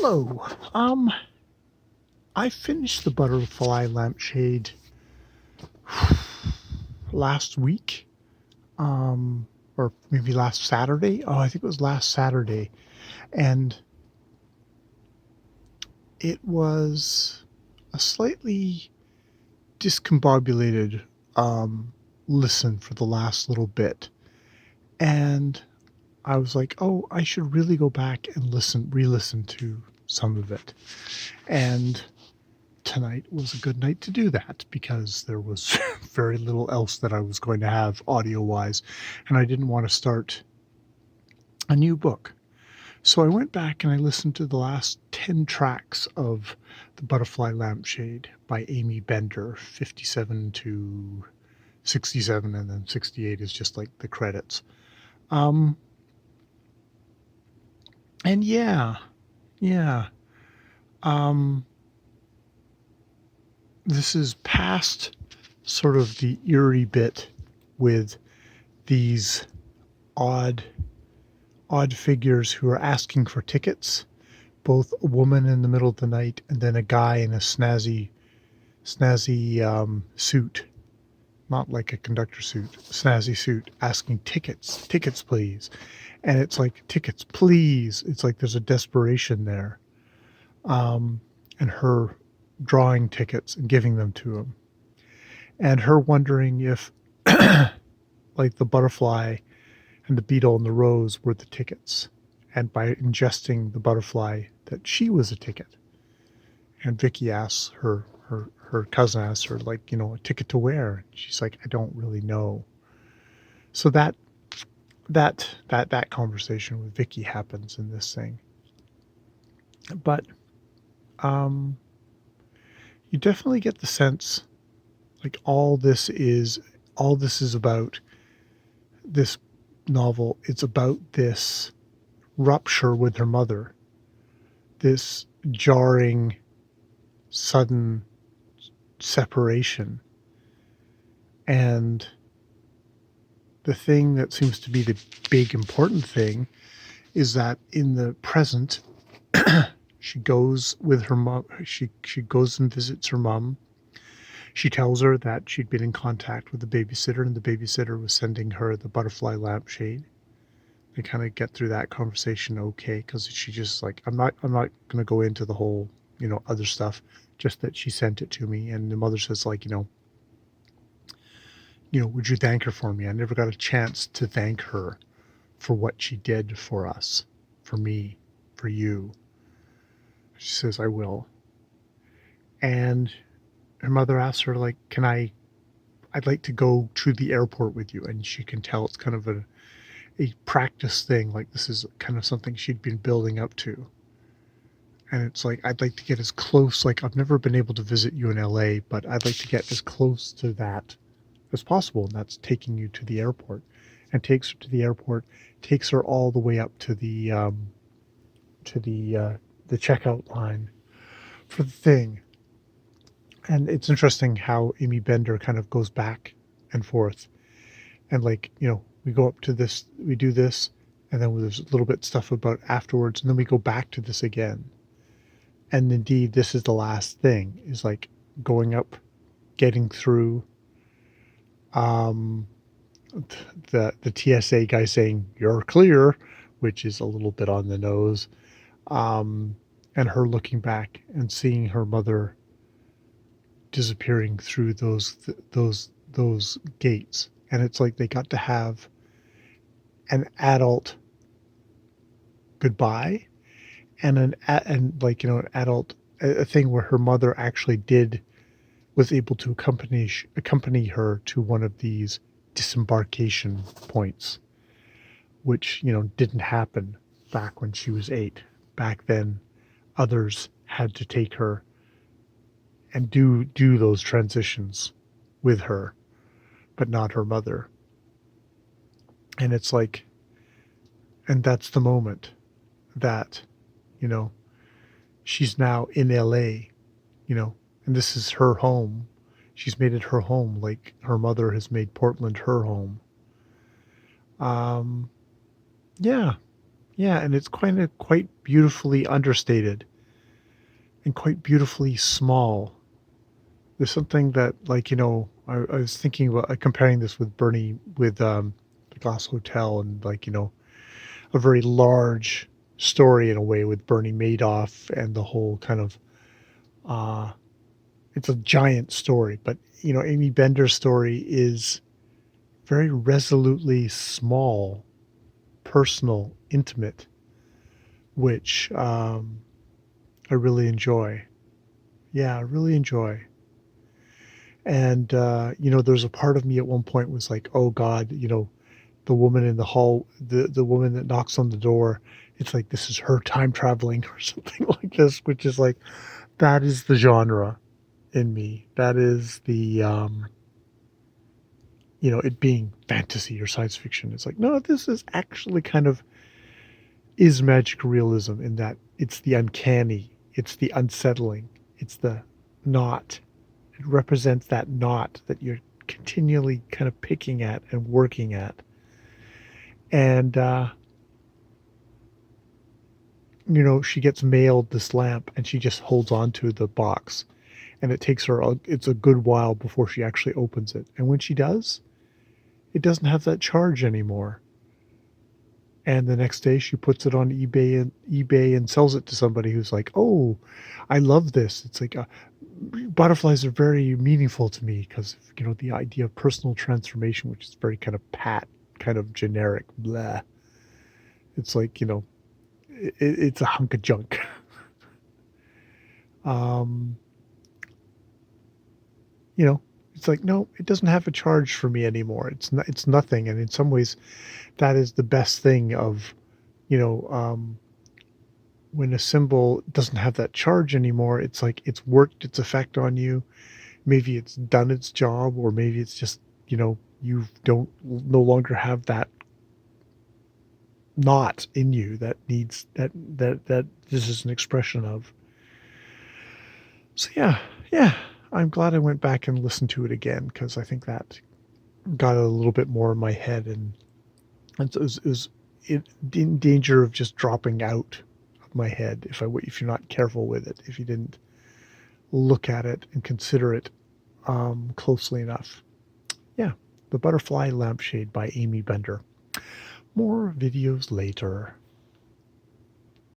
Hello. I finished the Bttrfly Lampshade last week, or maybe last Saturday. Oh, I think it was last Saturday, and it was a slightly discombobulated listen for the last little bit, and I was like, oh, I should really go back and re-listen to some of it, and tonight was a good night to do that because there was very little else that I was going to have audio-wise, and I didn't want to start a new book. So I went back and I listened to the last 10 tracks of the Bttrfly Lampshade by Amy Bender, 57 to 67, and then 68 is just like the credits. And yeah. This is past sort of the eerie bit with these odd figures who are asking for tickets, both a woman in the middle of the night and then a guy in a snazzy suit, not like a conductor suit, snazzy suit, asking tickets please. And it's like, tickets please. It's like there's a desperation there. And her drawing tickets and giving them to him, and her wondering if like the butterfly and the beetle and the rose were the tickets, and by ingesting the butterfly that she was a ticket. And Vicky asks her cousin asks her, like, a ticket to where? She's like, I don't really know. So that conversation with Vicky happens in this thing. But you definitely get the sense like all this is about this novel. It's about this rupture with her mother, this jarring, sudden separation. And the thing that seems to be the big important thing is that in the present, she goes with her mom. She goes and visits her mom. She tells her that she'd been in contact with the babysitter, and the babysitter was sending her the Bttrfly Lampshade. They kind of get through that conversation okay, because she just like, I'm not going to go into the whole, other stuff, just that she sent it to me. And the mother says, like, would you thank her for me? I never got a chance to thank her for what she did for us, for me, for you. She says, I will. And her mother asks her, like, I'd like to go to the airport with you. And she can tell it's kind of a practice thing. Like, this is kind of something she'd been building up to. And it's like, I'd like to get as close, like, I've never been able to visit you in LA, but I'd like to get as close to that as possible. And that's taking you to the airport. And takes her to the airport, takes her all the way up to the checkout line for the thing. And it's interesting how Amy Bender kind of goes back and forth. And like, we go up to this, we do this, and then there's a little bit stuff about afterwards, and then we go back to this again. And indeed, this is the last thing, is like going up, getting through the TSA guy saying, you're clear, which is a little bit on the nose. And her looking back and seeing her mother disappearing through those gates. And it's like they got to have an adult goodbye and an adult, a thing where her mother actually was able to accompany her to one of these disembarkation points, which, didn't happen back when she was 8. Back then, others had to take her and do those transitions with her, but not her mother. And it's like, and that's the moment that, she's now in LA, and this is her home. She's made it her home, like her mother has made Portland her home. Yeah. Yeah, and it's kind of quite beautifully understated and quite beautifully small. There's something that, like, I was thinking about comparing this with Bernie, with the Glass Hotel, and, like, a very large story in a way with Bernie Madoff and the whole kind of, uh, it's a giant story, but, Amy Bender's story is very resolutely small, personal, intimate, which I really enjoy. Yeah, I really enjoy. And, there's a part of me at one point was like, oh God, the woman in the hall, the woman that knocks on the door, it's like this is her time traveling or something like this, which is like, that is the genre in me. That is the, it being fantasy or science fiction. It's like, no, this is actually kind of is magic realism in that it's the uncanny, it's the unsettling, it's the not. It represents that knot that you're continually kind of picking at and working at. And, she gets mailed this lamp and she just holds on to the box. And it takes her, it's a good while before she actually opens it. And when she does, it doesn't have that charge anymore. And the next day she puts it on eBay and sells it to somebody who's like, oh, I love this. It's like, butterflies are very meaningful to me because, the idea of personal transformation, which is very kind of pat, kind of generic, blah. It's like, it's a hunk of junk. um, you know, it's like, no, it doesn't have a charge for me anymore. It's nothing. And in some ways that is the best thing of, you know, um, when a symbol doesn't have that charge anymore, it's like it's worked its effect on you. Maybe it's done its job, or maybe it's just, you don't no longer have that knot in you that needs that this is an expression of. So yeah, I'm glad I went back and listened to it again because I think that got a little bit more in my head, and it was in danger of just dropping out of my head if you're not careful with it, if you didn't look at it and consider it closely enough. Yeah, The Bttrfly Lampshade by Amy Bender. More videos later.